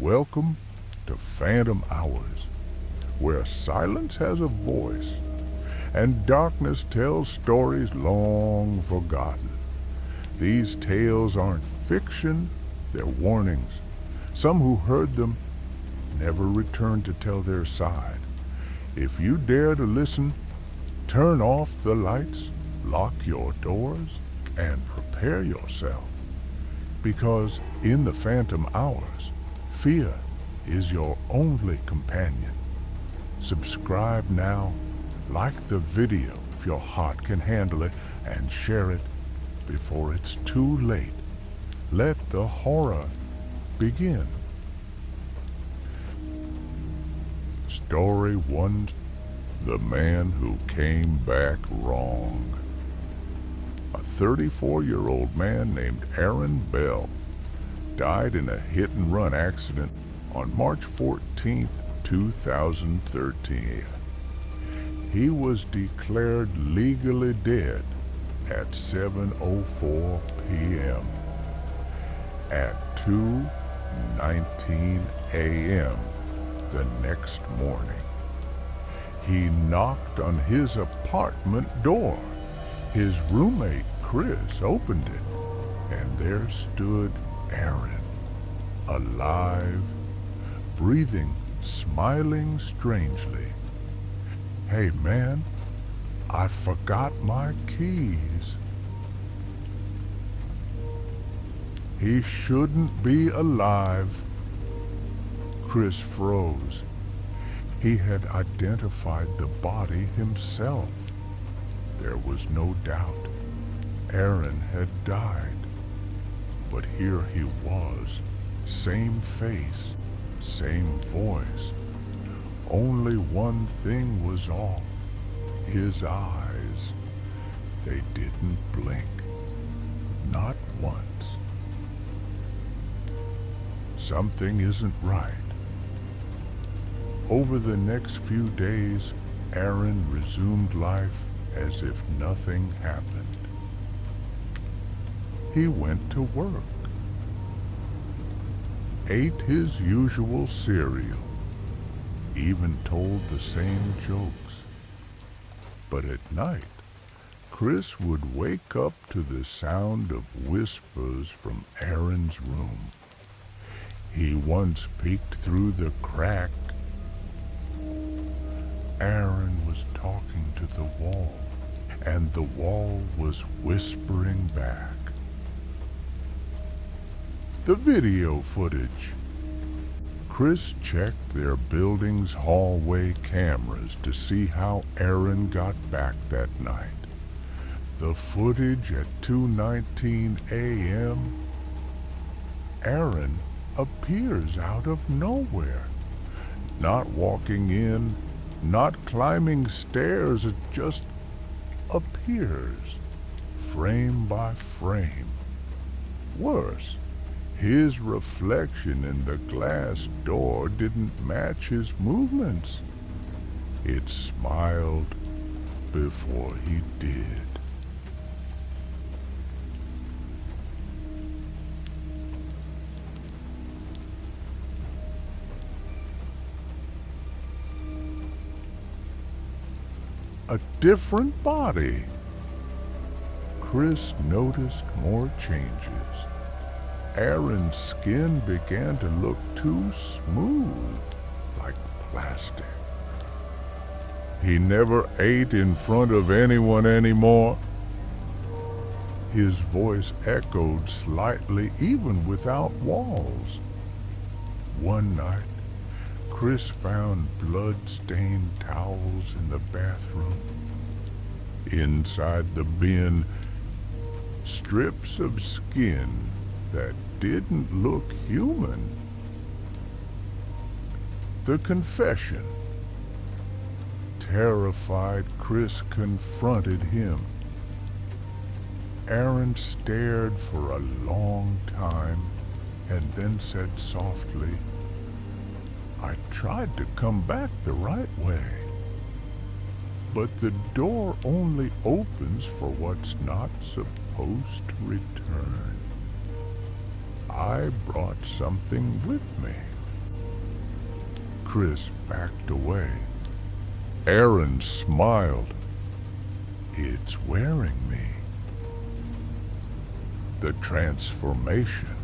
Welcome to Phantom Hours, where silence has a voice and darkness tells stories long forgotten. These tales aren't fiction, they're warnings. Some who heard them never returned to tell their side. If you dare to listen, turn off the lights, lock your doors, and prepare yourself. Because in the Phantom Hours, fear is your only companion. Subscribe now, like the video if your heart can handle it, and share it before it's too late. Let the horror begin. Story 1: The Man Who Came Back Wrong. A 34-year-old man named Aaron Bell died in a hit-and-run accident on March 14, 2013. He was declared legally dead at 7:04 p.m. At 2:19 a.m. the next morning, he knocked on his apartment door. His roommate, Chris, opened it, and there stood Aaron, alive, breathing, smiling strangely. "Hey man, I forgot my keys." "He shouldn't be alive." Chris froze. He had identified the body himself. There was no doubt Aaron had died. But here he was, same face, same voice. Only one thing was off: his eyes. They didn't blink, not once. Something isn't right. Over the next few days, Aaron resumed life as if nothing happened. He went to work, ate his usual cereal, even told the same jokes. But at night, Chris would wake up to the sound of whispers from Aaron's room. He once peeked through the crack. Aaron was talking to the wall, and the wall was whispering back. The video footage. Chris checked their building's hallway cameras to see how Aaron got back that night. The footage at 2:19 a.m. Aaron appears out of nowhere. Not walking in, not climbing stairs, it just appears, frame by frame. Worse, his reflection in the glass door didn't match his movements. It smiled before he did. A different body. Chris noticed more changes. Aaron's skin began to look too smooth, like plastic. He never ate in front of anyone anymore. His voice echoed slightly even without walls. One night, Chris found blood-stained towels in the bathroom. Inside the bin, strips of skin that didn't look human. The confession. Terrified, Chris confronted him. Aaron stared for a long time and then said softly, "I tried to come back the right way. But the door only opens for what's not supposed to return. I brought something with me." Chris backed away. Aaron smiled. "It's wearing me." The transformation.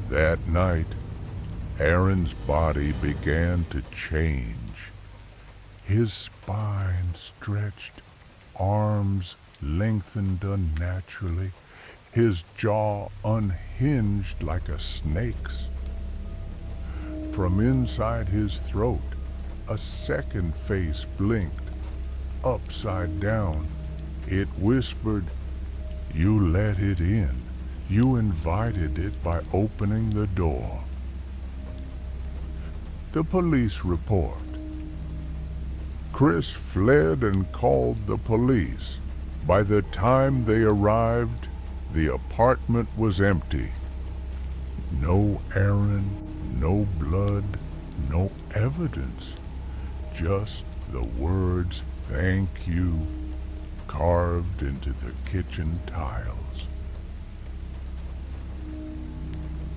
That night, Aaron's body began to change. His spine stretched, arms lengthened unnaturally, his jaw unhinged like a snake's. From inside his throat, a second face blinked, upside down. It whispered, "You let it in. You invited it by opening the door." The police report. Chris fled and called the police. By the time they arrived, the apartment was empty. No Aaron, no blood, no evidence. Just the words "thank you" carved into the kitchen tiles.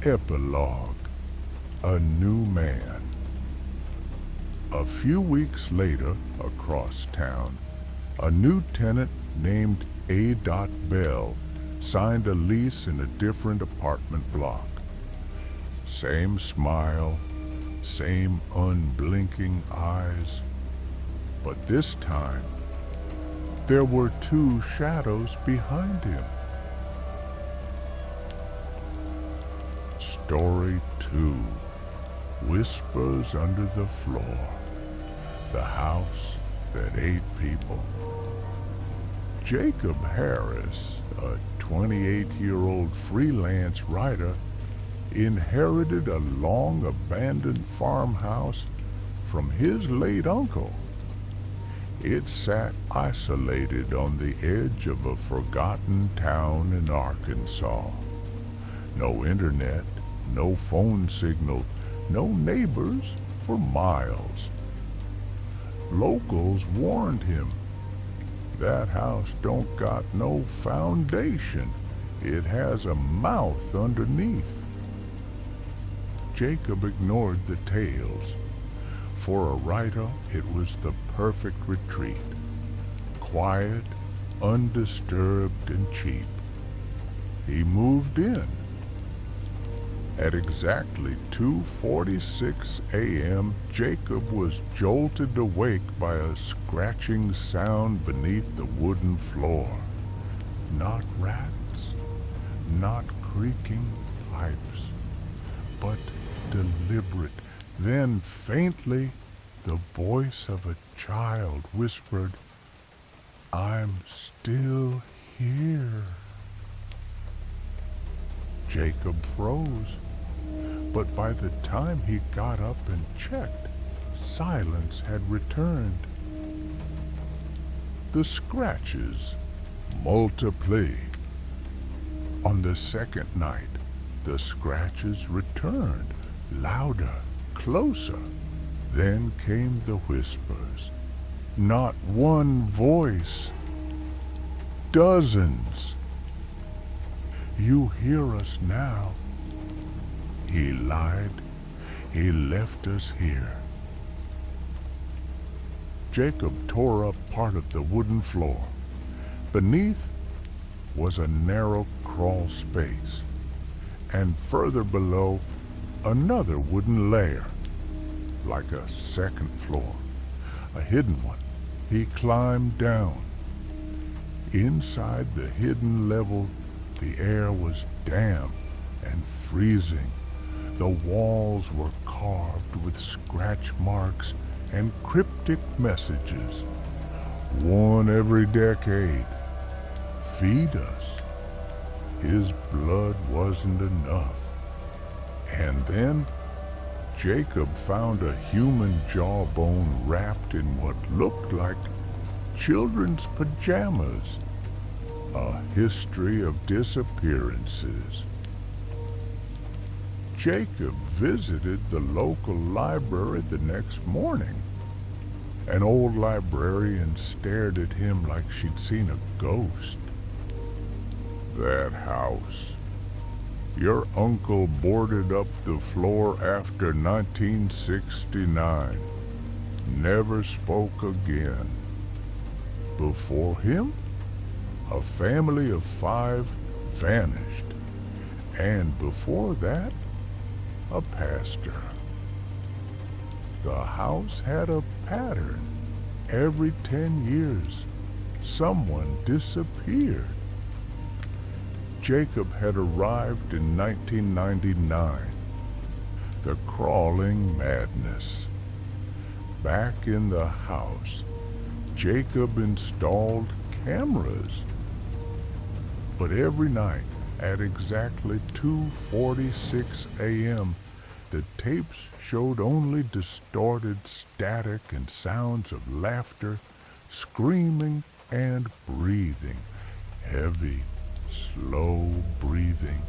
Epilogue. A new man. A few weeks later, across town, a new tenant named A. Bell signed a lease in a different apartment block. Same smile, same unblinking eyes. But this time, there were two shadows behind him. Story 2. Whispers Under the Floor. The House That Ate People. Jacob Harris, a 28-year-old freelance writer, inherited a long-abandoned farmhouse from his late uncle. It sat isolated on the edge of a forgotten town in Arkansas. No internet, no phone signal, no neighbors for miles. Locals warned him, "That house don't got no foundation. It has a mouth underneath." Jacob ignored the tales. For a writer, it was the perfect retreat. Quiet, undisturbed, and cheap. He moved in. At exactly 2:46 a.m., Jacob was jolted awake by a scratching sound beneath the wooden floor. Not rats, not creaking pipes, but deliberate. Then faintly, the voice of a child whispered, "I'm still here." Jacob froze, but by the time he got up and checked, silence had returned. The scratches multiply. On the second night, the scratches returned, louder, closer. Then came the whispers. Not one voice, dozens. "You hear us now." He lied. He left us here. Jacob tore up part of the wooden floor. Beneath was a narrow crawl space, and further below, another wooden layer, like a second floor, a hidden one. He climbed down. Inside the hidden level, the air was damp and freezing. The walls were carved with scratch marks and cryptic messages. One every decade. Feed us. His blood wasn't enough. And then Jacob found a human jawbone wrapped in what looked like children's pajamas. A history of disappearances. Jacob visited the local library the next morning. An old librarian stared at him like she'd seen a ghost. "That house, Your uncle boarded up the floor after 1969. Never spoke again. Before him, a family of 5 vanished. And before that, a pastor. The house had a pattern. Every 10 years, someone disappeared. Jacob had arrived in 1999. The crawling madness. Back in the house, Jacob installed cameras. But every night at exactly 2:46 a.m., the tapes showed only distorted static and sounds of laughter, screaming, and breathing. Heavy, slow breathing,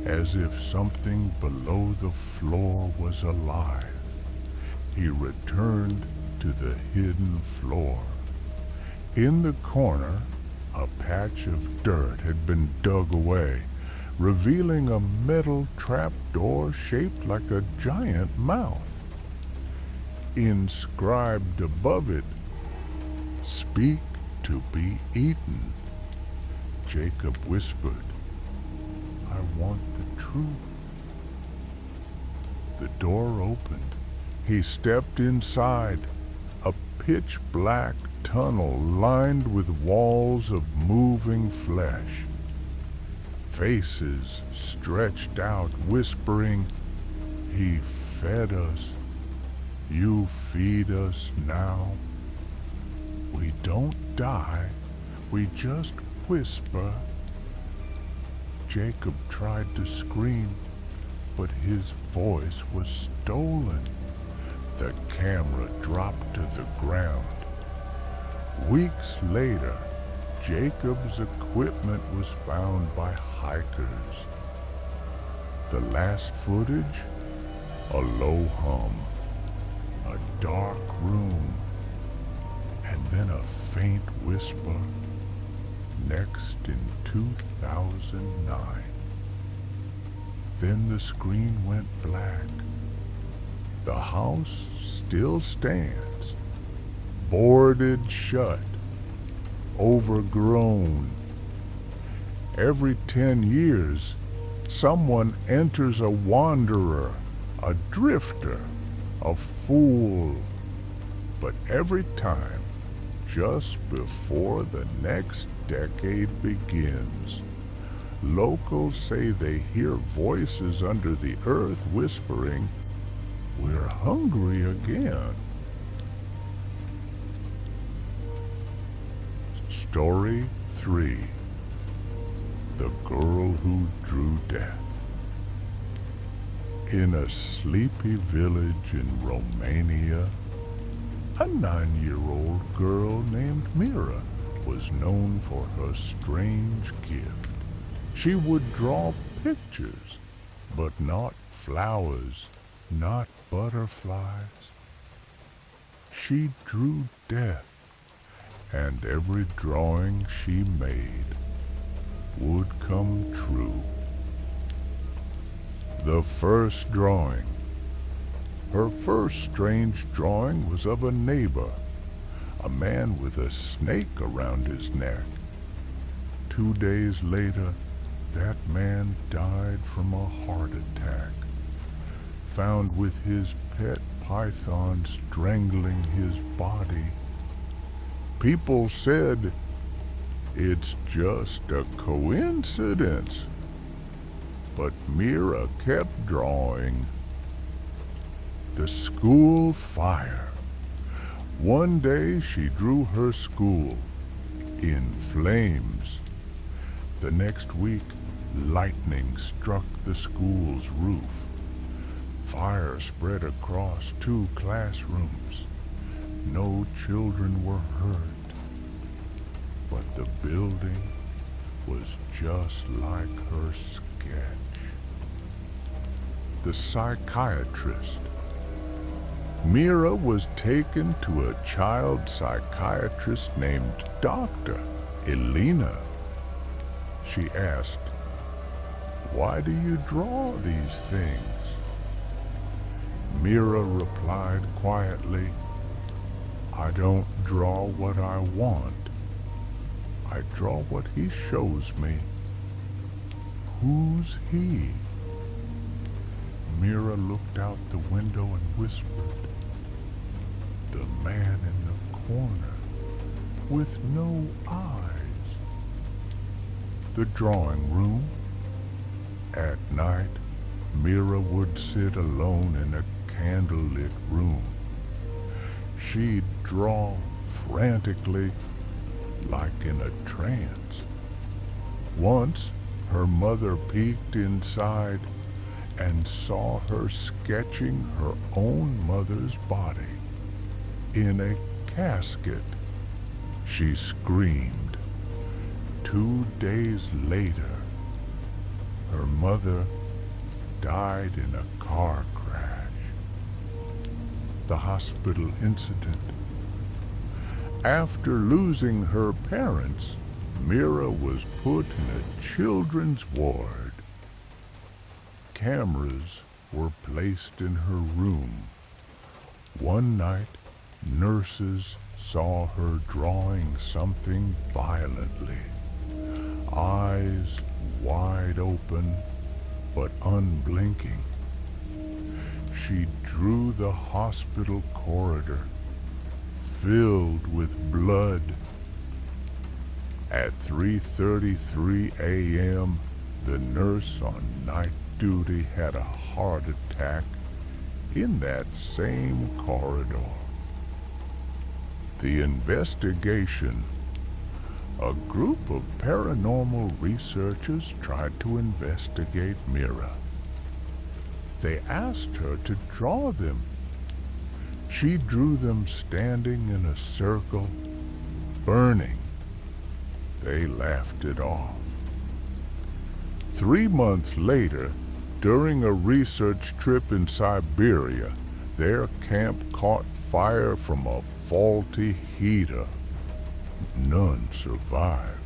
as if something below the floor was alive. He returned to the hidden floor. In the corner, a patch of dirt had been dug away, revealing a metal trapdoor shaped like a giant mouth. Inscribed above it, "Speak to be eaten." Jacob whispered, "I want the truth." The door opened. He stepped inside, a pitch-black tunnel lined with walls of moving flesh. Faces stretched out, whispering, "He fed us. You feed us now. We don't die, we just whisper." Jacob tried to scream, but his voice was stolen. The camera dropped to the ground. Weeks later, Jacob's equipment was found by hikers. The last footage? A low hum, a dark room, and then a faint whisper. Next in 2009. Then the screen went black. The house still stands, boarded shut, overgrown. Every 10 years, someone enters, a wanderer, a drifter, a fool. But every time, just before the next decade begins, locals say they hear voices under the earth whispering, "We're hungry again." Story 3. The Girl Who Drew Death. In a sleepy village in Romania, a 9-year-old girl named Mira was known for her strange gift. She would draw pictures, but not flowers, not butterflies. She drew death, and every drawing she made would come true. The first drawing. Her first strange drawing was of a neighbor, a man with a snake around his neck. 2 days later, that man died from a heart attack, found with his pet python strangling his body. People said, "It's just a coincidence." But Mira kept drawing. The school fire. One day she drew her school in flames. The next week, lightning struck the school's roof. Fire spread across 2 classrooms. No children were hurt, but the building was just like her sketch. The psychiatrist. Mira was taken to a child psychiatrist named Dr. Elena. She asked, Why do you draw these things? Mira replied quietly, I don't draw what I want. I draw what he shows me. Who's he? Mira looked out the window and whispered, the man in the corner with no eyes. The drawing room. At night, Mira would sit alone in a candlelit room. She'd draw frantically, like in a trance. Once, her mother peeked inside and saw her sketching her own mother's body in a casket. She screamed. 2 days later, her mother died in a car crash. The hospital incident. After losing her parents, Mira was put in a children's ward. Cameras were placed in her room. One night, nurses saw her drawing something violently. Eyes wide open, but unblinking. She drew the hospital corridor, filled with blood. At 3:33 a.m., the nurse on night duty had a heart attack in that same corridor. The investigation. A group of paranormal researchers tried to investigate Mira. They asked her to draw them. She drew them standing in a circle, burning. They laughed it off. 3 months later, during a research trip in Siberia, their camp caught fire from a faulty heater. None survived.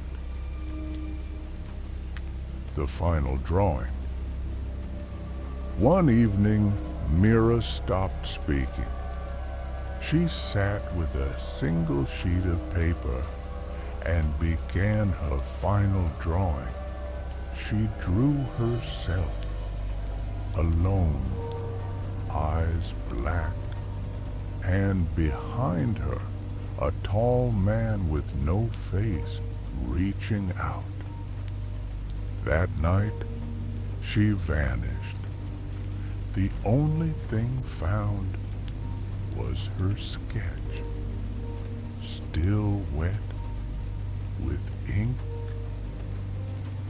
The final drawing. One evening, Mira stopped speaking. She sat with a single sheet of paper and began her final drawing. She drew herself, alone, eyes black, and behind her, a tall man with no face reaching out. That night, she vanished. The only thing found was her sketch, still wet with ink.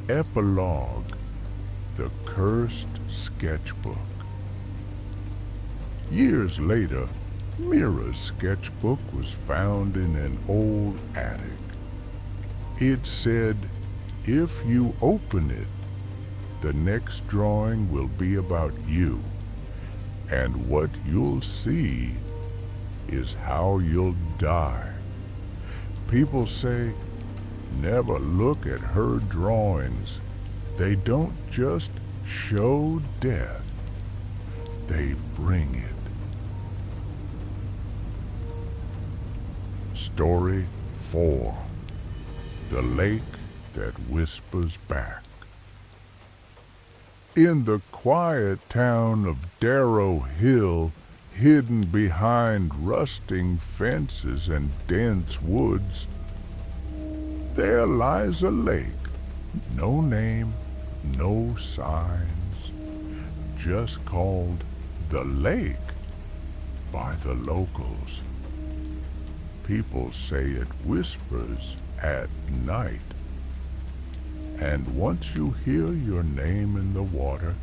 Epilogue, the cursed sketchbook. Years later, Mira's sketchbook was found in an old attic. It said, if you open it, the next drawing will be about you, and what you'll see is how you'll die. People say, never look at her drawings. They don't just show death, they bring it. Story 4. The Lake That Whispers Back. In the quiet town of Darrow Hill, hidden behind rusting fences and dense woods, there lies a lake. No name, no signs, just called the lake by the locals. People say it whispers at night. And once you hear your name in the water,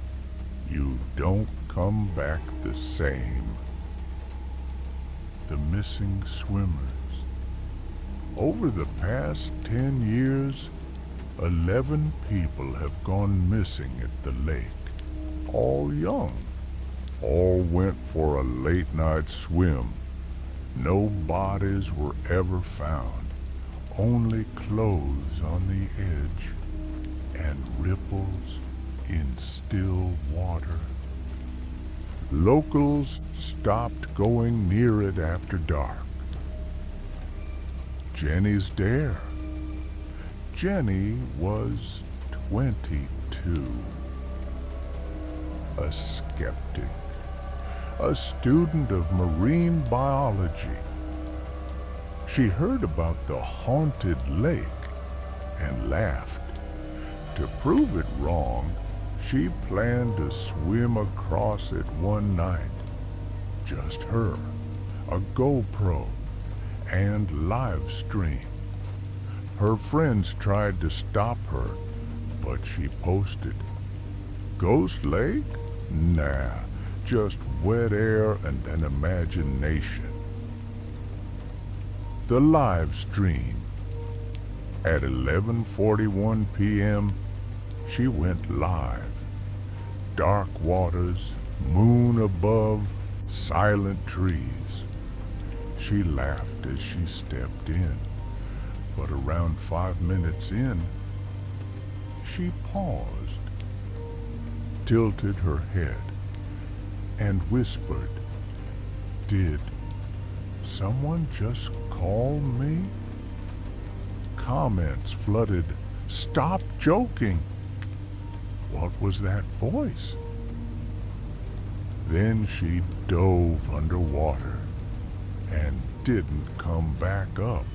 you don't come back the same. The missing swimmers. Over the past 10 years, 11 people have gone missing at the lake, all young. All went for a late-night swim. No bodies were ever found, only clothes on the edge and ripples in still water. Locals stopped going near it after dark. Jenny's dare. Jenny was 22. A skeptic, a student of marine biology. She heard about the haunted lake and laughed. To prove it wrong, she planned to swim across it one night. Just her, a GoPro, and live stream. Her friends tried to stop her, but she posted, "Ghost Lake? Nah, just wet air and an imagination." The live stream. At 11:41 p.m., she went live. Dark waters, moon above, silent trees. She laughed as she stepped in, but around 5 minutes in, she paused, tilted her head, and whispered, "Did someone just call me?" Comments flooded, "Stop joking! What was that voice?" Then she dove underwater and didn't come back up.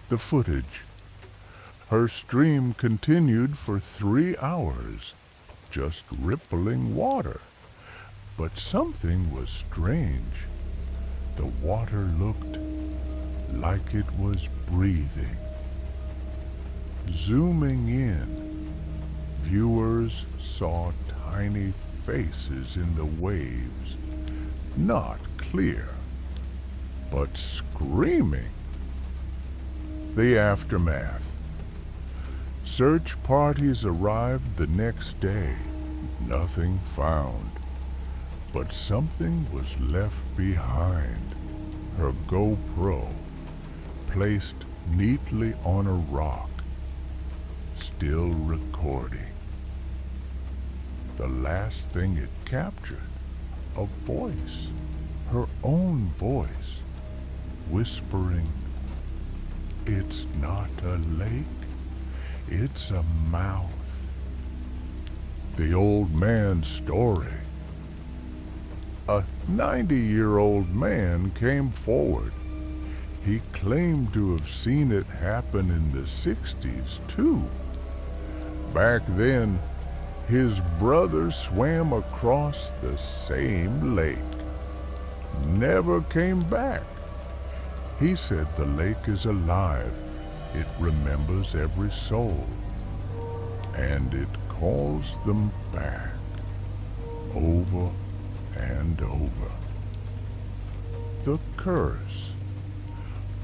The footage. Her stream continued for 3 hours, just rippling water. But something was strange. The water looked like it was breathing. Zooming in, viewers saw tiny faces in the waves, not clear, but screaming. The aftermath. Search parties arrived the next day. Nothing found. But something was left behind. Her GoPro, placed neatly on a rock, still recording. The last thing it captured, a voice, her own voice, whispering, "It's not a lake, it's a mouth." The old man's story. A 90-year-old man came forward. He claimed to have seen it happen in the 60s, too. Back then, his brother swam across the same lake. Never came back. He said the lake is alive. It remembers every soul. And it calls them back, over and over. The curse.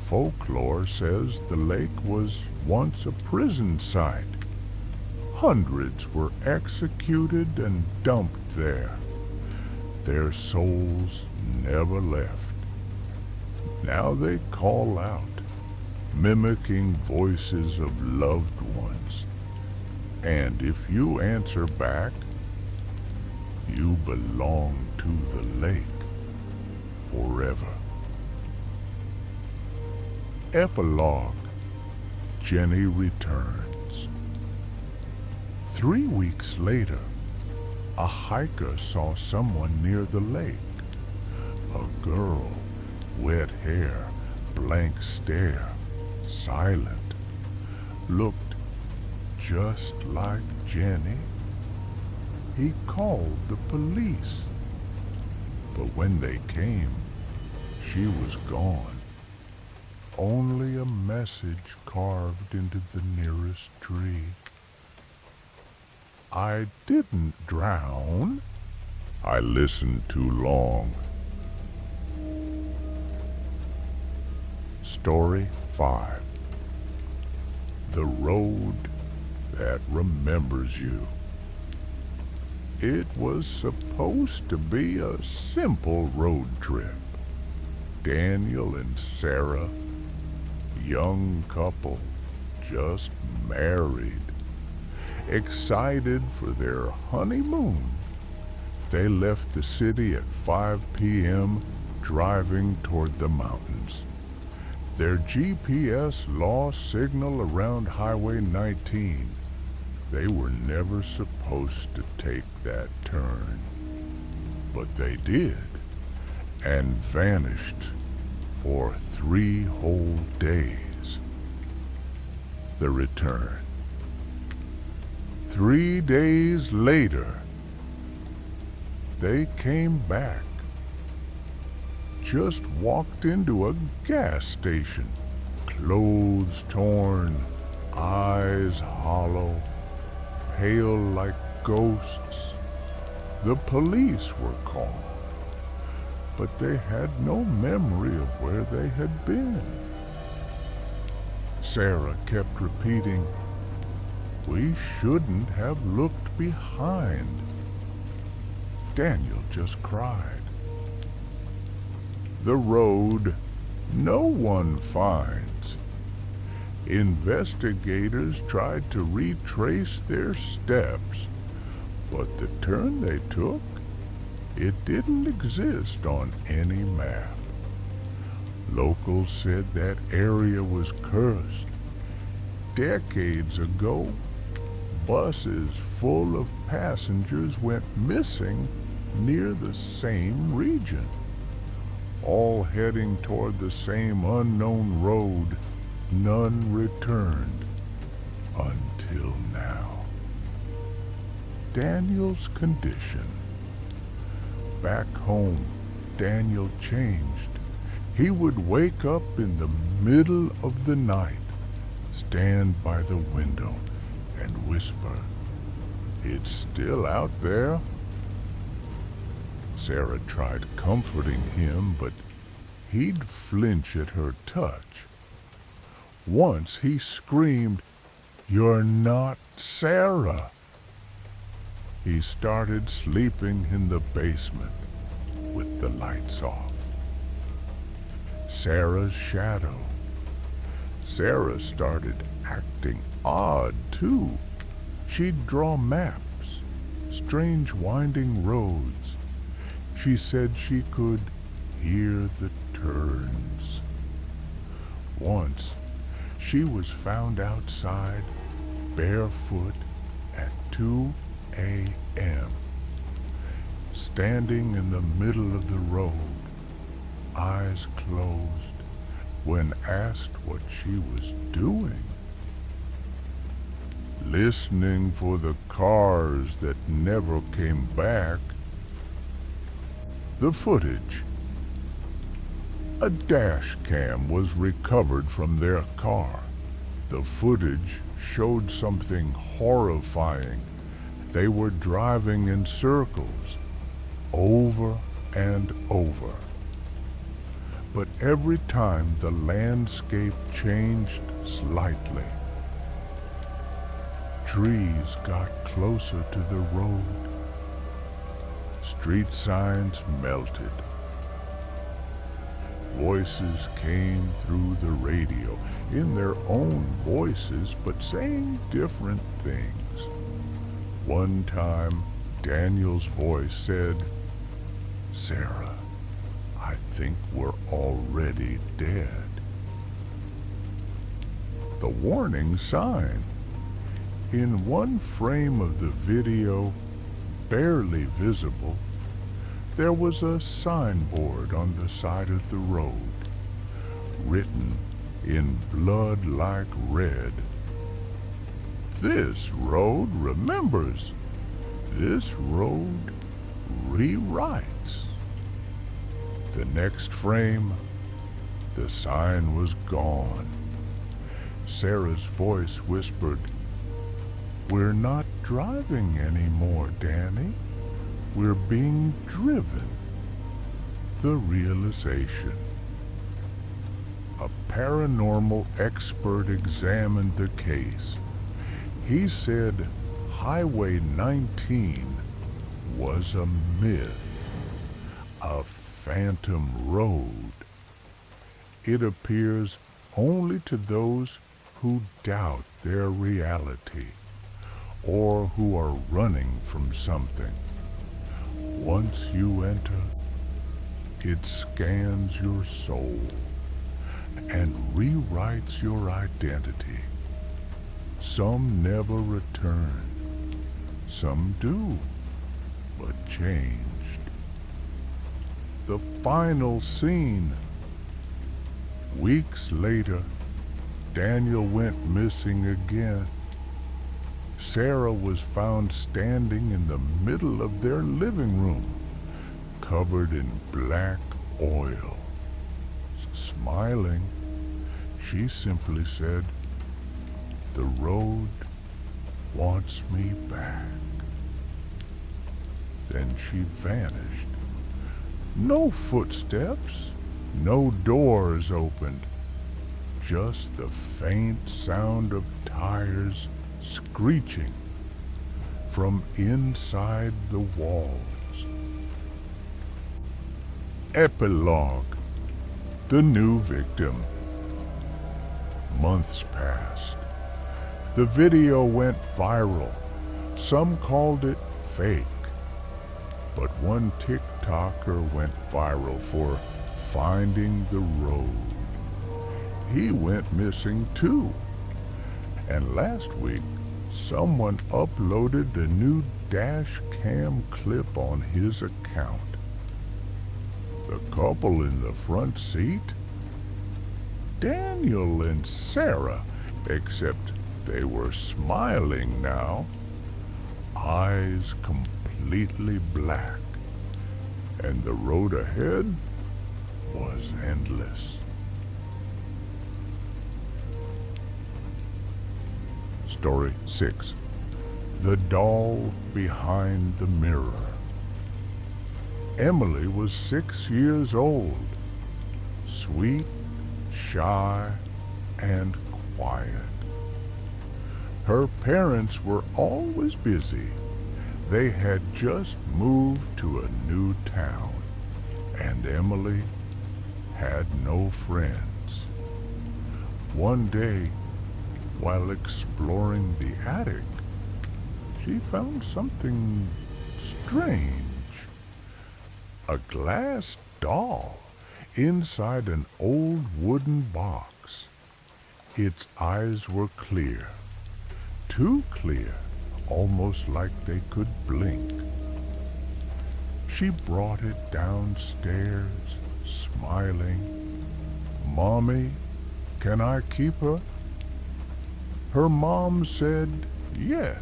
Folklore says the lake was once a prison site. Hundreds were executed and dumped there. Their souls never left. Now they call out, mimicking voices of loved ones. And if you answer back, you belong to the lake forever. Epilogue. Jenny returns. 3 weeks later, a hiker saw someone near the lake. A girl, wet hair, blank stare, silent, looked just like Jenny. He called the police, but when they came, she was gone. Only a message carved into the nearest tree. I didn't drown. I listened too long. Story 5. The Road That Remembers You. It was supposed to be a simple road trip. Daniel and Sarah, young couple, just married. Excited for their honeymoon, they left the city at 5 p.m., driving toward the mountains. Their GPS lost signal around Highway 19. They were never supposed to take that turn. But they did, and vanished for 3 whole days. The return. 3 days later, they came back. Just walked into a gas station, clothes torn, eyes hollow, pale like ghosts. The police were called, but they had no memory of where they had been. Sarah kept repeating, "We shouldn't have looked behind." Daniel just cried. The road no one finds. Investigators tried to retrace their steps, but the turn they took, it didn't exist on any map. Locals said that area was cursed. Decades ago, buses full of passengers went missing near the same region, all heading toward the same unknown road. None returned until now. Daniel's condition. Back home, Daniel changed. He would wake up in the middle of the night, stand by the window, and whisper, "It's still out there." Sarah tried comforting him, but he'd flinch at her touch. Once he screamed, "You're not Sarah." He started sleeping in the basement with the lights off. Sarah's shadow. Sarah started acting odd, too. She'd draw maps, strange winding roads. She said she could hear the turns. Once, she was found outside, barefoot, at 2 a.m., standing in the middle of the road, eyes closed, when asked what she was doing. Listening for the cars that never came back. The footage. A dash cam was recovered from their car. The footage showed something horrifying. They were driving in circles, over and over. But every time the landscape changed slightly. Trees got closer to the road. Street signs melted. Voices came through the radio, in their own voices, but saying different things. One time, Daniel's voice said, "Sarah, I think we're already dead." The warning sign. In one frame of the video, barely visible, there was a signboard on the side of the road, written in blood like red. "This road remembers. This road rewrites." The next frame, the sign was gone. Sarah's voice whispered, "We're not driving anymore, Danny. We're being driven." The realization. A paranormal expert examined the case. He said Highway 19 was a myth, a phantom road. It appears only to those who doubt their reality, or who are running from something. Once you enter, it scans your soul and rewrites your identity. Some never return, some do, but changed. The final scene. Weeks later, Daniel went missing again. Sarah was found standing in the middle of their living room, covered in black oil. Smiling, she simply said, "The road wants me back." Then she vanished. No footsteps, no doors opened, just the faint sound of tires screeching from inside the walls. Epilogue. The new victim. Months passed. The video went viral. Some called it fake. But one TikToker went viral for finding the road. He went missing too. And last week, someone uploaded a new dash cam clip on his account. The couple in the front seat? Daniel and Sarah, except they were smiling now, eyes completely black, and the road ahead was endless. Story 6. The Doll Behind the Mirror. Emily was 6 years old, sweet, shy, and quiet. Her parents were always busy. They had just moved to a new town, and Emily had no friends. One day, while exploring the attic, she found something strange. A glass doll inside an old wooden box. Its eyes were clear, too clear, almost like they could blink. She brought it downstairs, smiling. "Mommy, can I keep her?" Her mom said yes.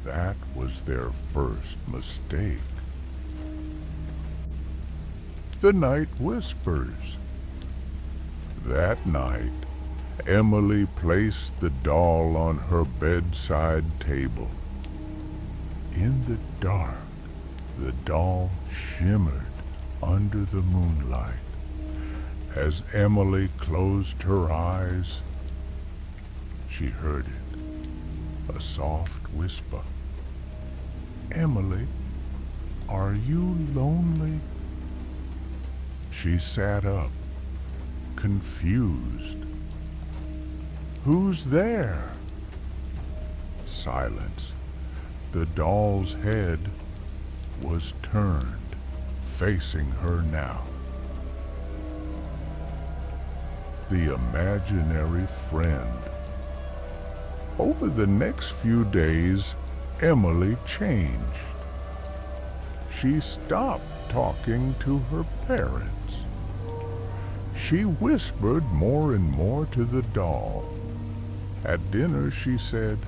That was their first mistake. The Night Whispers. That night, Emily placed the doll on her bedside table. In the dark, the doll shimmered under the moonlight. As Emily closed her eyes, she heard it, a soft whisper. "Emily, are you lonely?" She sat up, confused. "Who's there?" Silence. The doll's head was turned, facing her now. The imaginary friend. Over the next few days, Emily changed. She stopped talking to her parents. She whispered more and more to the doll. At dinner she said,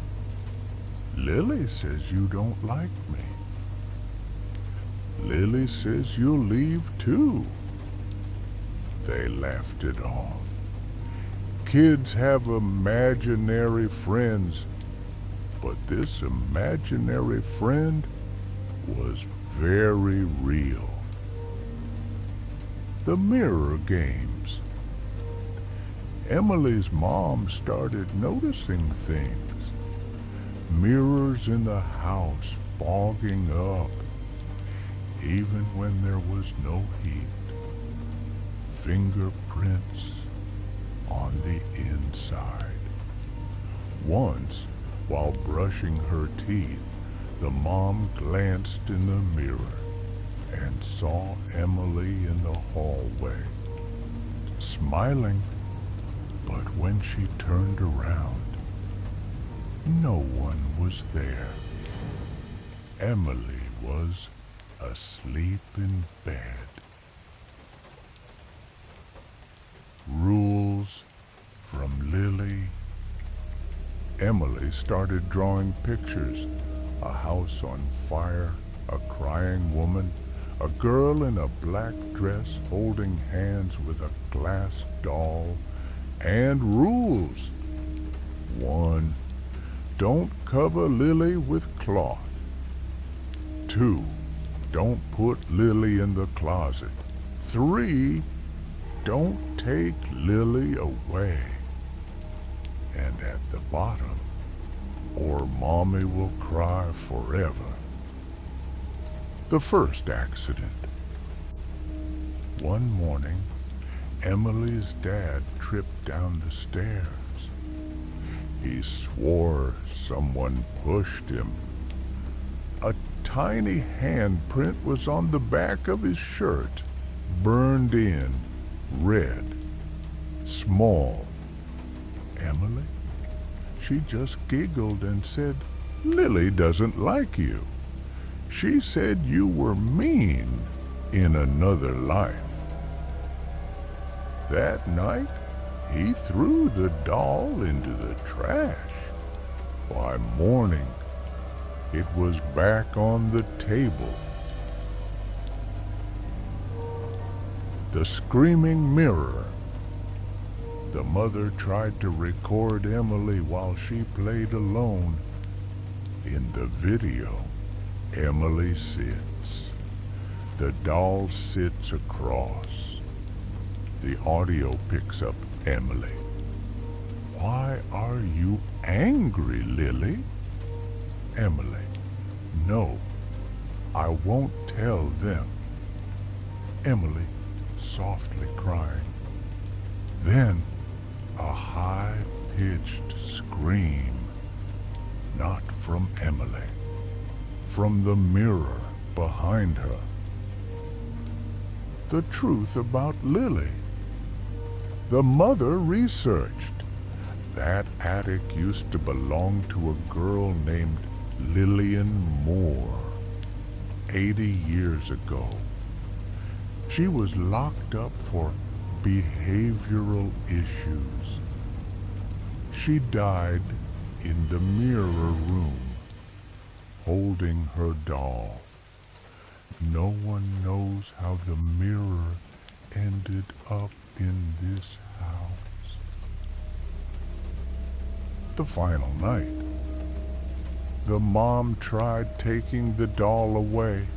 "Lily says you don't like me. Lily says you'll leave too." They laughed it off. Kids have imaginary friends, but this imaginary friend was very real. The mirror games. Emily's mom started noticing things. Mirrors in the house fogging up, even when there was no heat. Fingerprints on the inside. Once, While brushing her teeth, the mom glanced in the mirror and saw Emily in the hallway, smiling, but when she turned around, no one was there. Emily was asleep in bed. Rules from Lily. Emily started drawing pictures: a house on fire, a crying woman, a girl in a black dress holding hands with a glass doll, and rules. 1. Don't cover Lily with cloth. 2. Don't put Lily in the closet. 3. Don't take Lily away. And at the bottom, or Mommy will cry forever. The first accident. One morning, Emily's dad tripped down the stairs. He swore someone pushed him. A tiny handprint was on the back of his shirt, burned in, red, small. Emily? She just giggled and said, "Lily doesn't like you. She said you were mean in another life." That night, he threw the doll into the trash. By morning, it was back on the table. The screaming mirror. The mother tried to record Emily while she played alone. In the video, Emily sits. The doll sits across. The audio picks up Emily. "Why are you angry, Lily?" Emily: "No, I won't tell them." Emily softly crying. Then a high-pitched scream, not from Emily, from the mirror behind her. The truth about Lily. The mother researched. That attic used to belong to a girl named Lillian Moore, 80 years ago. She was locked up for behavioral issues. She died in the mirror room, holding her doll. No one knows how the mirror ended up in this house. The final night. The mom tried taking the doll away.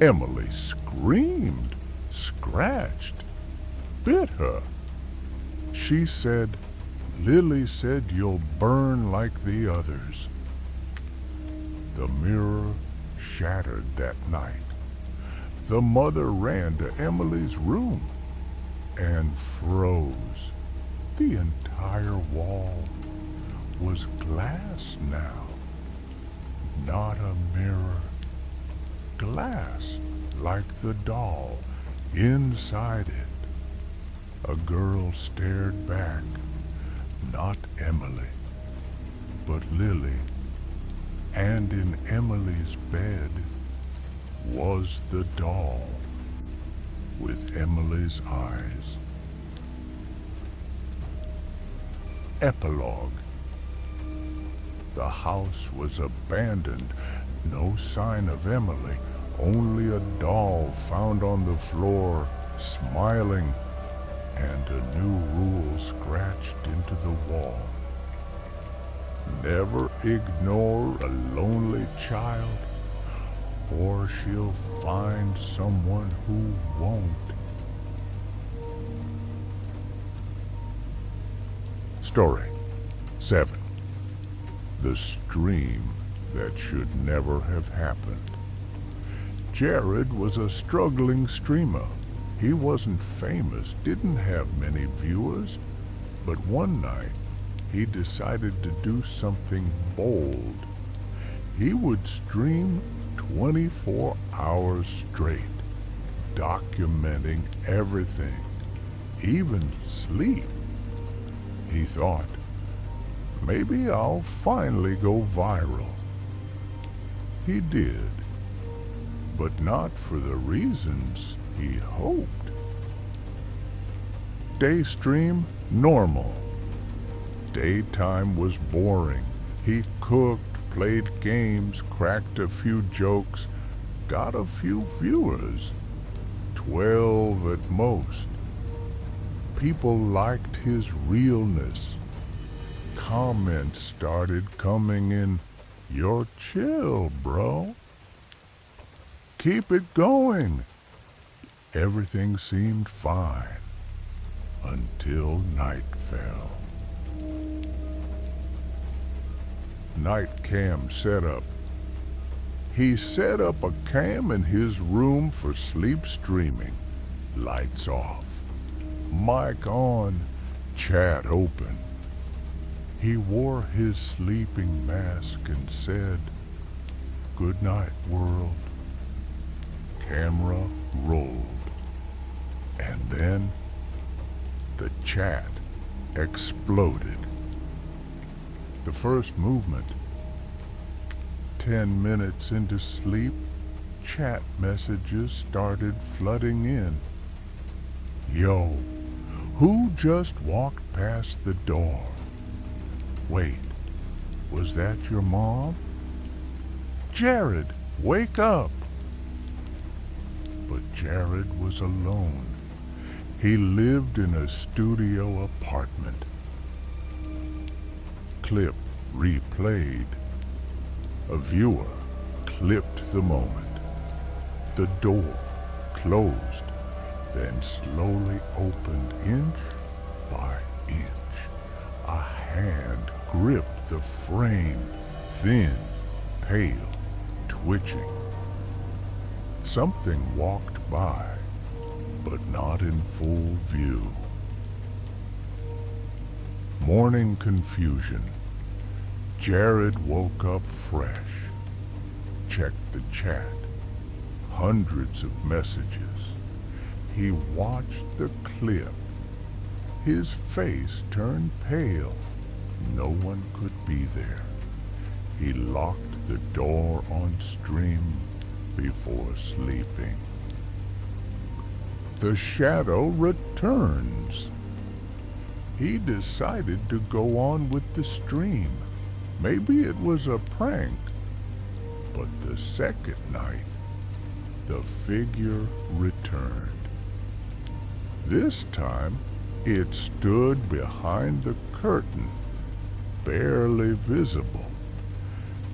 Emily screamed, scratched, bit her. She said, "Lily said you'll burn like the others." The mirror shattered that night. The mother ran to Emily's room and froze. The entire wall was glass now. Not a mirror. Glass like the doll inside it. A girl stared back. Not Emily, but Lily. And in Emily's bed was the doll with Emily's eyes. Epilogue. The house was abandoned. No sign of Emily, only a doll found on the floor, smiling, and a new rule scratched into the wall. Never ignore a lonely child, or she'll find someone who won't. Story 7. The stream that should never have happened. Jared was a struggling streamer. He wasn't famous, didn't have many viewers, but one night he decided to do something bold. He would stream 24 hours straight, documenting everything, even sleep. He thought, maybe I'll finally go viral. He did, but not for the reasons he hoped. Daystream, normal. Daytime was boring. He cooked, played games, cracked a few jokes, got a few viewers, 12 at most. People liked his realness. Comments started coming in, "You're chill, bro. Keep it going." Everything seemed fine until night fell. Night cam setup. He set up a cam in his room for sleep streaming. Lights off, mic on, chat open. He wore his sleeping mask and said, "Good night, world." Camera rolled. And then the chat exploded. The first movement. 10 minutes into sleep, chat messages started flooding in. "Yo, who just walked past the door? Wait, was that your mom? Jared, wake up!" But Jared was alone. He lived in a studio apartment. Clip replayed. A viewer clipped the moment. The door closed, then slowly opened inch by inch. A hand gripped the frame, thin, pale, twitching. Something walked by, but not in full view. Morning confusion. Jared woke up fresh, checked the chat, hundreds of messages. He watched the clip. His face turned pale. No one could be there. He locked the door on stream before sleeping. The shadow returns. He decided to go on with the stream. Maybe it was a prank. But the second night, the figure returned. This time, it stood behind the curtain, barely visible.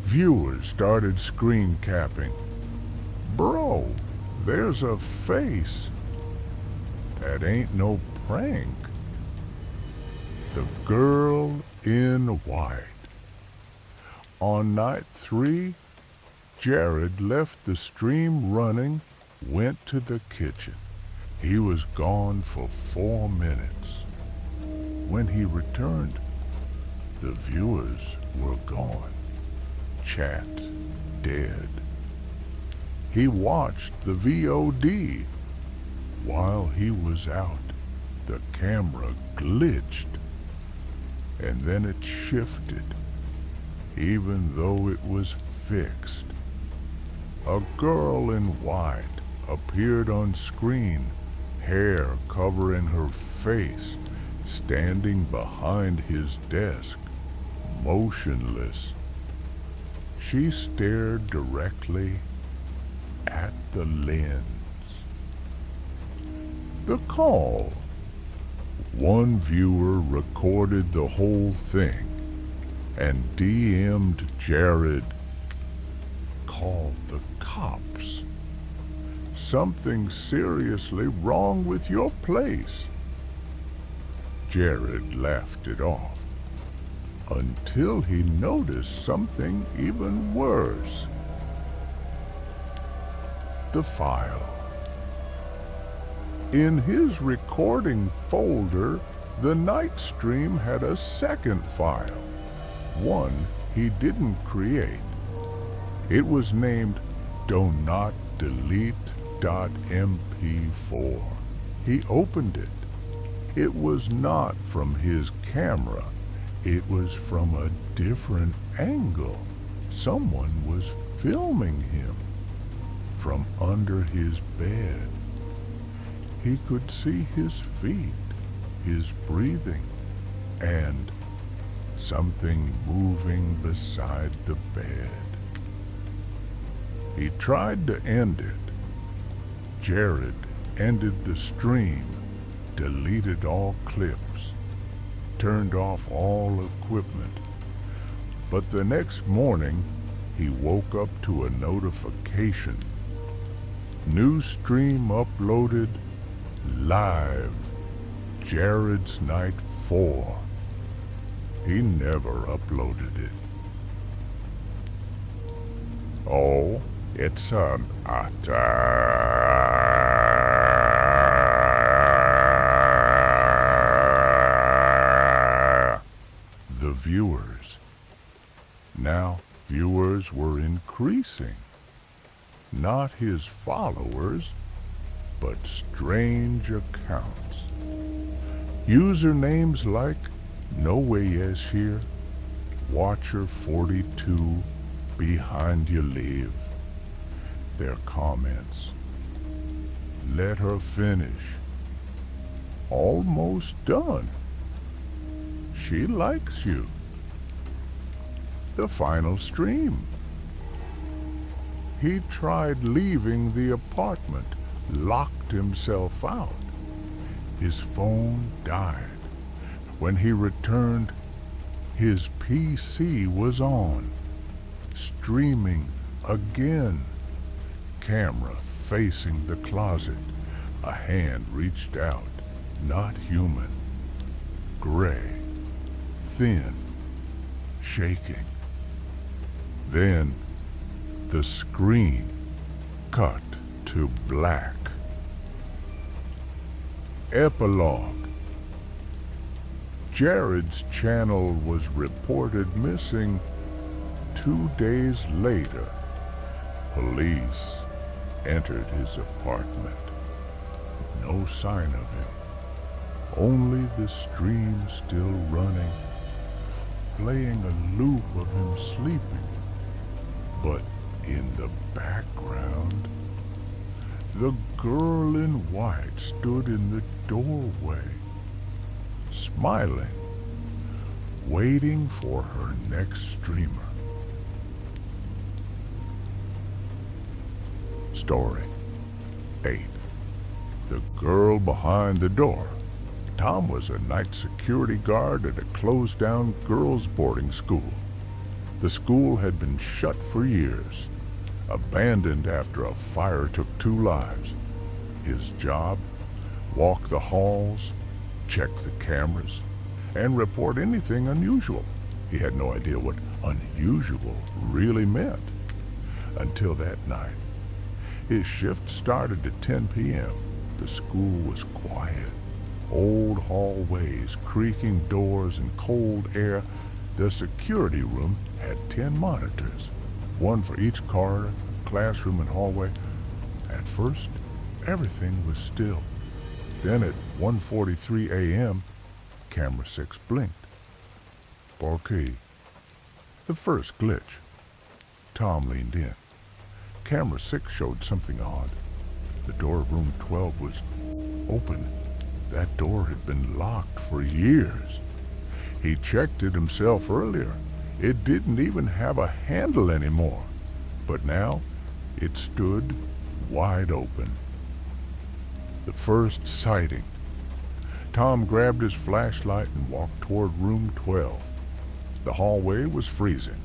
Viewers started screen capping. "Bro, there's a face. That ain't no prank." The girl in white. On night 3, Jared left the stream running, went to the kitchen. He was gone for 4 minutes. When he returned, the viewers were gone. Chat dead. He watched the VOD. While he was out, the camera glitched, and then it shifted, even though it was fixed. A girl in white appeared on screen, hair covering her face, standing behind his desk, motionless. She stared directly at the lens. The call. One viewer recorded the whole thing and DM'd Jared. "Call the cops. Something seriously wrong with your place." Jared laughed it off until he noticed something even worse. The file. In his recording folder, The night stream had a second file, one he didn't create. It was named do not delete.mp4. He opened it. It was not from his camera. It was from a different angle. Someone was filming him from under his bed. He could see his feet, his breathing, and something moving beside the bed. He tried to end it. Jared ended the stream, deleted all clips, turned off all equipment. But the next morning, he woke up to a notification. New stream uploaded live, Jared's Night 4. He never uploaded it. Oh, it's an attack. The viewers. Now, viewers were increasing. Not his followers, but strange accounts. Usernames like No Way Yes Here, Watcher42, Behind You Live. Their comments. Let her finish. Almost done. She likes you. The final stream. He tried leaving the apartment, locked himself out. His phone died. When he returned, his PC was on, streaming again. Camera facing the closet. A hand reached out, not human. Gray, thin, shaking. Then the screen cut to black. Epilogue. Jared's channel was reported missing 2 days later. Police entered his apartment. No sign of him. Only the stream still running, playing a loop of him sleeping. But in the background, the girl in white stood in the doorway, smiling, waiting for her next streamer. Story 8. The girl behind the door. Tom was a night security guard at a closed-down girls' boarding school. The school had been shut for years, abandoned after a fire took 2 lives. His job? Walk the halls, check the cameras, and report anything unusual. He had no idea what unusual really meant. Until that night. His shift started at 10 p.m. The school was quiet. Old hallways, creaking doors, and cold air. The security room had 10 monitors, one for each corridor, classroom, and hallway. At first, everything was still. Then at 1:43 a.m., camera 6 blinked. Okay. The first glitch. Tom leaned in. Camera 6 showed something odd. The door of room 12 was open. That door had been locked for years. He checked it himself earlier. It didn't even have a handle anymore. But now, it stood wide open. The first sighting. Tom grabbed his flashlight and walked toward room 12. The hallway was freezing.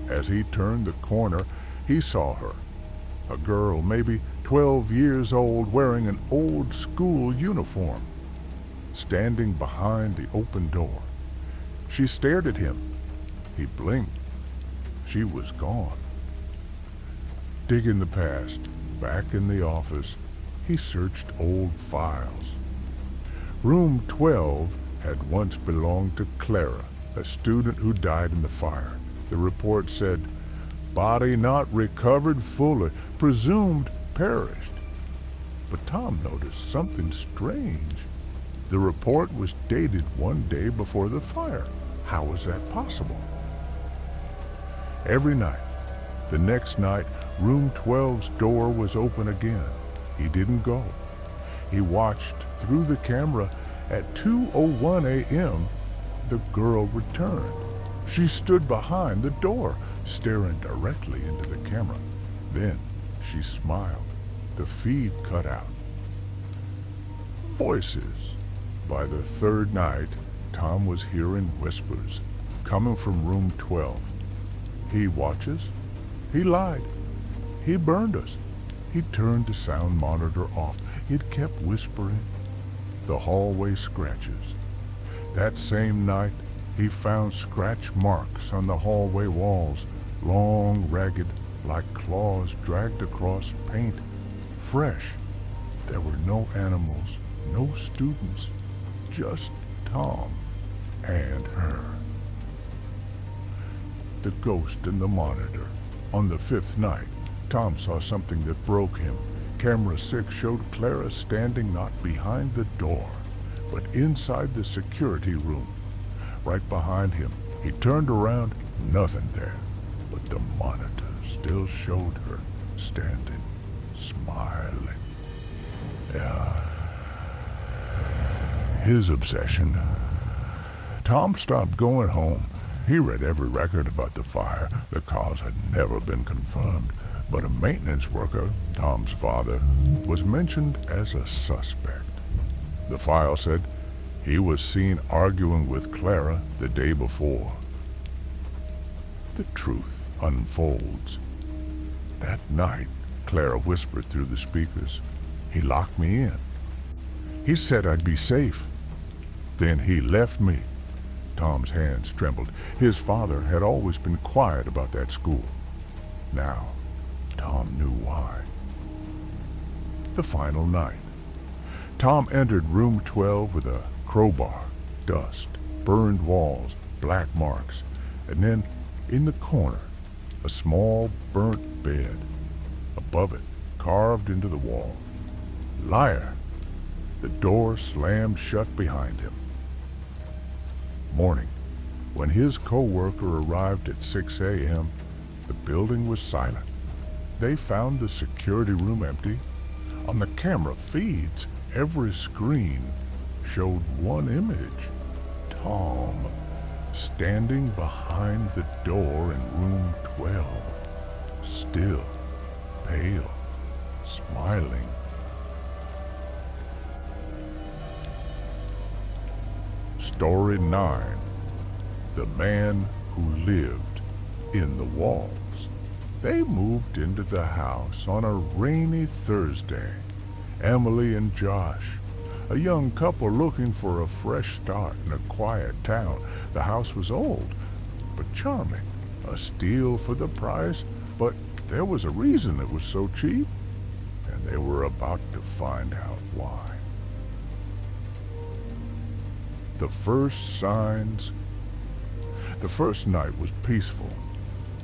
As he turned the corner, he saw her. A girl, maybe 12 years old, wearing an old school uniform, standing behind the open door. She stared at him. He blinked. She was gone. Digging the past, back in the office, he searched old files. Room 12 had once belonged to Clara, a student who died in the fire. The report said, "Body not recovered fully, presumed perished." But Tom noticed something strange. The report was dated one day before the fire. How was that possible? Every night, the next night, room 12's door was open again. He didn't go. He watched through the camera. At 2:01 a.m., the girl returned. She stood behind the door, staring directly into the camera. Then she smiled. The feed cut out. Voices. By the third night, Tom was hearing whispers coming from room 12. He watches. He lied. He burned us. He turned the sound monitor off. It kept whispering. The hallway scratches. That same night, he found scratch marks on the hallway walls, long, ragged, like claws dragged across paint. Fresh. There were no animals, no students, just Tom and her. The ghost in the monitor. On the fifth night, Tom saw something that broke him. Camera 6 showed Clara standing not behind the door, but inside the security room. Right behind him, he turned around, nothing there, but the monitor still showed her standing, smiling. Yeah. His obsession. Tom stopped going home. He read every record about the fire. The cause had never been confirmed, but a maintenance worker, Tom's father, was mentioned as a suspect. The file said he was seen arguing with Clara the day before. The truth unfolds. That night, Clara whispered through the speakers, "He locked me in. He said I'd be safe. Then he left me." Tom's hands trembled. His father had always been quiet about that school. Now, Tom knew why. The final night. Tom entered room 12 with a crowbar, dust, burned walls, black marks, and then, in the corner, a small burnt bed. Above it, carved into the wall. Liar! The door slammed shut behind him. Morning. When his co-worker arrived at 6 a.m., the building was silent. They found the security room empty. On the camera feeds, every screen showed one image. Tom, standing behind the door in room 12, still, pale, smiling. Story 9. The Man Who Lived in the Walls. They moved into the house on a rainy Thursday. Emily and Josh, a young couple looking for a fresh start in a quiet town. The house was old, but charming. A steal for the price, but there was a reason it was so cheap, and they were about to find out why. The first signs. The first night was peaceful,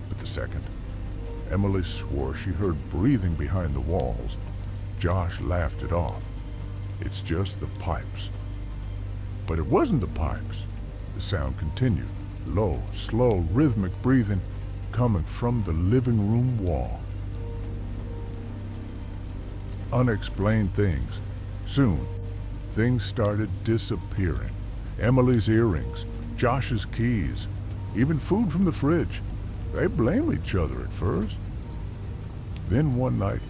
but the second, Emily swore she heard breathing behind the walls. Josh laughed it off. "It's just the pipes." But it wasn't the pipes. The sound continued, low, slow, rhythmic breathing coming from the living room wall. Unexplained things. Soon, things started disappearing. Emily's earrings, Josh's keys, even food from the fridge. They blamed each other at first. Then one night,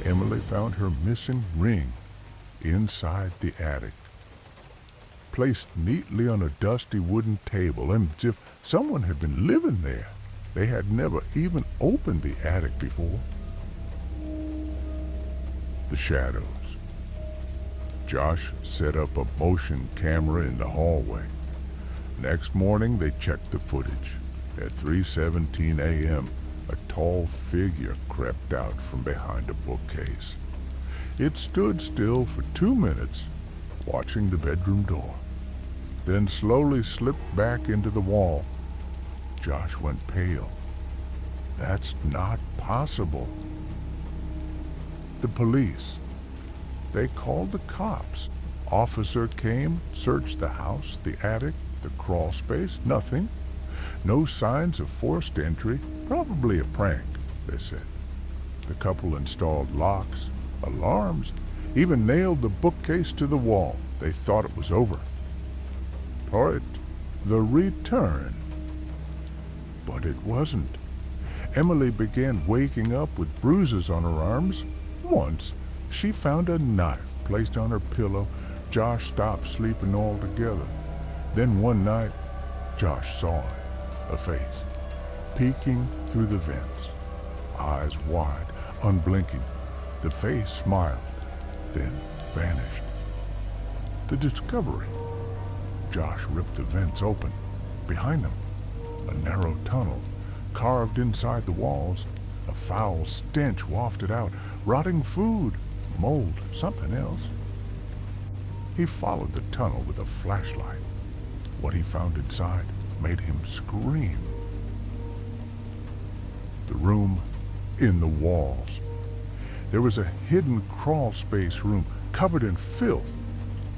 Emily found her missing ring inside the attic, placed neatly on a dusty wooden table, and as if someone had been living there. They had never even opened the attic before. The shadows. Josh set up a motion camera in the hallway. Next morning, they checked the footage. At 3:17 a.m., a tall figure crept out from behind a bookcase. It stood still for 2 minutes, watching the bedroom door. then slowly slipped back into the wall. Josh went pale. That's not possible. The police. They called the cops. Officer came, searched the house, the attic, the crawl space, nothing. No signs of forced entry, probably a prank, they said. The couple installed locks, alarms, even nailed the bookcase to the wall. They thought it was over. Or the return. But it wasn't. Emily began waking up with bruises on her arms. Once, she found a knife placed on her pillow. Josh stopped sleeping altogether. Then one night, Josh saw it, a face, peeking through the vents, eyes wide, unblinking. The face smiled, then vanished. The discovery. Josh ripped the vents open. Behind them, a narrow tunnel, carved inside the walls. A foul stench wafted out, rotting food, mold, something else. He followed the tunnel with a flashlight. What he found inside made him scream. The room in the walls. There was a hidden crawl space room covered in filth.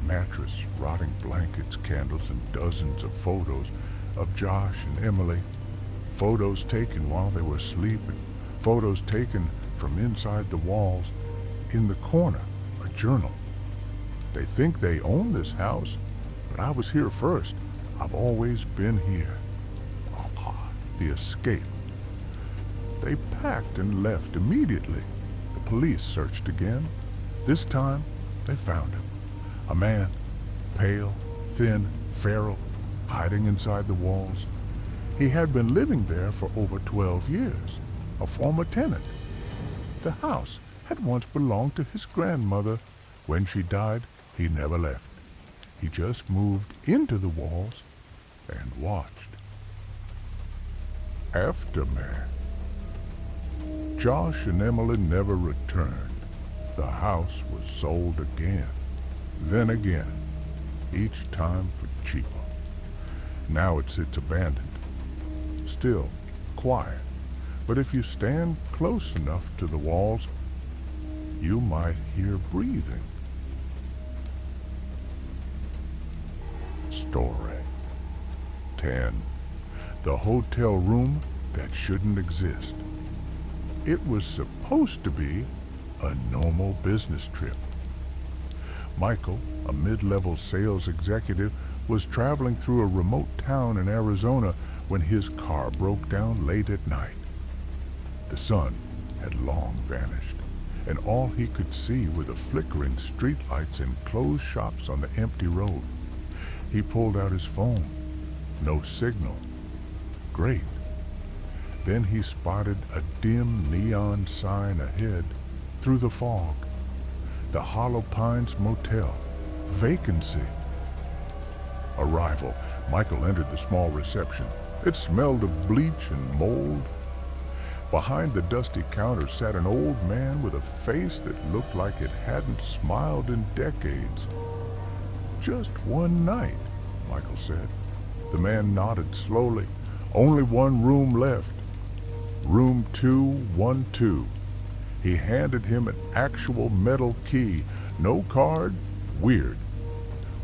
Mattress, rotting blankets, candles, and dozens of photos of Josh and Emily. Photos taken while they were sleeping. Photos taken from inside the walls. In the corner, a journal. They think they own this house, but I was here first. I've always been here. The escape. They packed and left immediately. The police searched again. This time, they found him. A man, pale, thin, feral, hiding inside the walls. He had been living there for over 12 years, a former tenant. The house had once belonged to his grandmother. When she died, he never left. He just moved into the walls and watched. Aftermath. Josh and Emily never returned. The house was sold again, then again, each time for cheaper. Now it sits abandoned, still quiet, but if you stand close enough to the walls, you might hear breathing. Story 10. The hotel room that shouldn't exist. It was supposed to be a normal business trip. Michael, a mid-level sales executive, was traveling through a remote town in Arizona when his car broke down late at night. The sun had long vanished, and all he could see were the flickering streetlights and closed shops on the empty road. He pulled out his phone. No signal. Great. Then he spotted a dim neon sign ahead through the fog. The Hollow Pines Motel. Vacancy. Arrival. Michael entered the small reception. It smelled of bleach and mold. Behind the dusty counter sat an old man with a face that looked like it hadn't smiled in decades. Just one night, Michael said. The man nodded slowly. Only one room left. Room 212. He handed him an actual metal key. No card. Weird.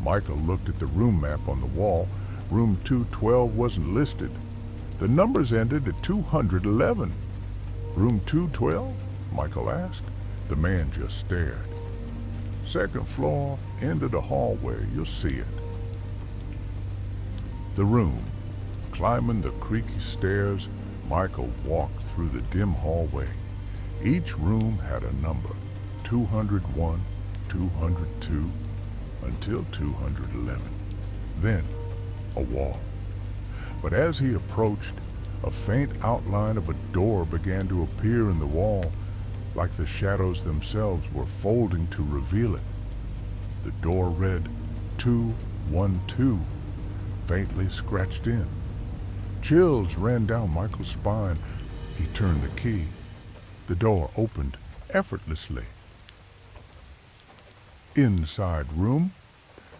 Michael looked at the room map on the wall. Room 212 wasn't listed. The numbers ended at 211. Room 212? Michael asked. The man just stared. Second floor, end of the hallway. You'll see it. The room. Climbing the creaky stairs, Michael walked through the dim hallway. Each room had a number. 201, 202, until 211. Then, a wall. But as he approached, a faint outline of a door began to appear in the wall, like the shadows themselves were folding to reveal it. The door read 212, faintly scratched in. Chills ran down Michael's spine. He turned the key. The door opened effortlessly. Inside room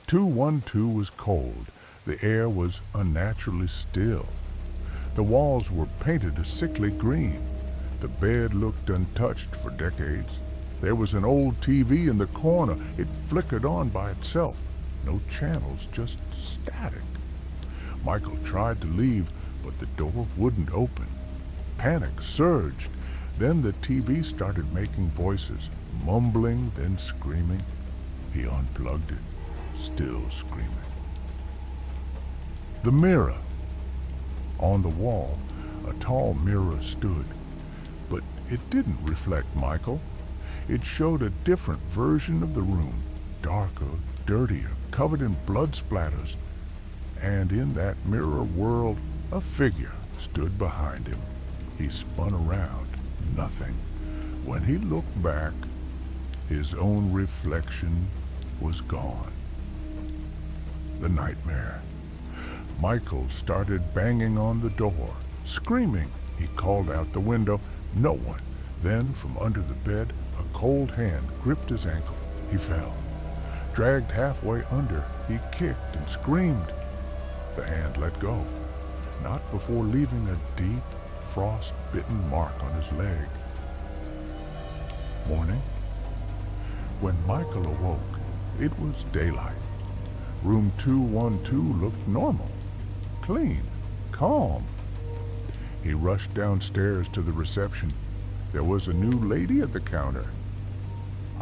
212 was cold. The air was unnaturally still. The walls were painted a sickly green. The bed looked untouched for decades. There was an old TV in the corner. It flickered on by itself. No channels, just static. Michael tried to leave, but the door wouldn't open. Panic surged. Then the TV started making voices, mumbling, then screaming. He unplugged it, still screaming. The mirror. On the wall, a tall mirror stood, but it didn't reflect Michael. It showed a different version of the room, darker, dirtier, covered in blood splatters. And in that mirror world, a figure stood behind him. He spun around, nothing. When he looked back, his own reflection was gone. The nightmare. Michael started banging on the door, screaming. He called out the window. No one. Then, from under the bed, a cold hand gripped his ankle. He fell. Dragged halfway under, he kicked and screamed. The hand let go, not before leaving a deep, frost-bitten mark on his leg. Morning. When Michael awoke, it was daylight. Room 212 looked normal, clean, calm. He rushed downstairs to the reception. There was a new lady at the counter.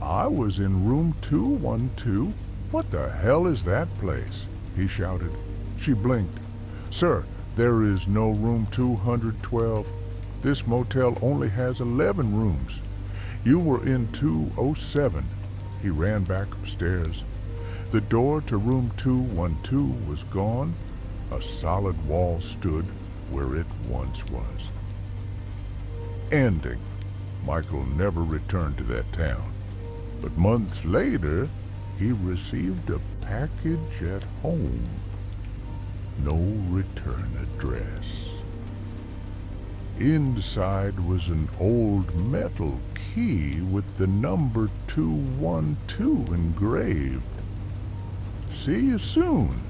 "I was in room 212. What the hell is that place?" he shouted. She blinked. "Sir, there is no room 212. This motel only has 11 rooms. You were in 207. He ran back upstairs. The door to room 212 was gone. A solid wall stood where it once was. Ending. Michael never returned to that town. But months later, he received a package at home. No return address. Inside was an old metal key with the number 212 engraved. See you soon.